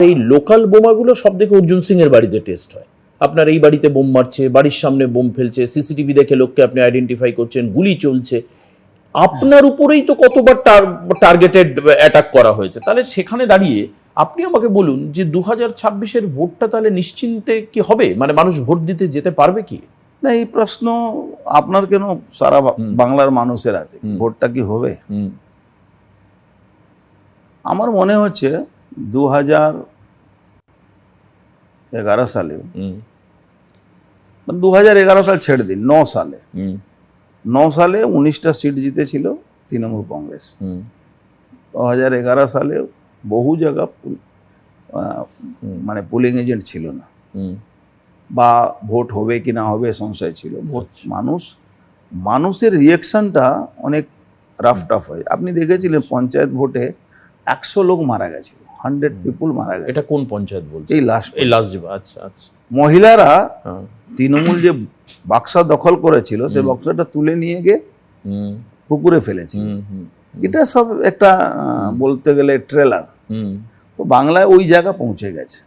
এই লোকাল বোমাগুলো সব দেখে অর্জুন সিং এর বাড়িতে টেস্ট হয়। আপনার এই বাড়িতে বোম মারছে, বাড়ির সামনে বোম ফেলছে, সিসিটিভি দেখে লোককে আপনি আইডেন্টিফাই করছেন, গুলি চলছে, আপনার উপরেই তো কতবার টার্গেটেড অ্যাটাক করা হয়েছে। তাহলে সেখানে দাঁড়িয়ে আপনি আমাকে বলুন যে 2026-এর ভোটটা তাহলে নিশ্চিন্তে কি হবে, মানে মানুষ ভোট দিতে যেতে পারবে কি? না, এই প্রশ্ন আপনার কেন, সারা বাংলার মানুষের আছে, ভোটটা কি হবে? আমার মনে হচ্ছে 2011 সালে, 2011 সাল ছেড়ে দিন, 9 সালে 19টা সিট জিতেছিল তৃণমূল কংগ্রেস। 2011 সালে বহু জায়গা মানে পোলিং এজেন্ট ছিল না, বা ভোট হবে কি না হবে সংশয় ছিল। মানুষের রিয়েকশনটা অনেক রাফ টাফ হয়। আপনি দেখেছিলেন পঞ্চায়েত ভোটে 100 লোক মারা গেছিল, 100 পিপুল মারা গেছে। এটা কোন পঞ্চায়েত বলছেন? এই লাস্ট। আচ্ছা আচ্ছা। মহিলারা তৃণমূল যে বাক্সা দখল করেছিল, সেই বাক্সাটা তুলে নিয়ে গিয়ে পুকুরে ফেলেছিল। এটা সব একটা বলতে গেলে ট্রেলার। তো বাংলায় ওই জায়গা পৌঁছে গেছে।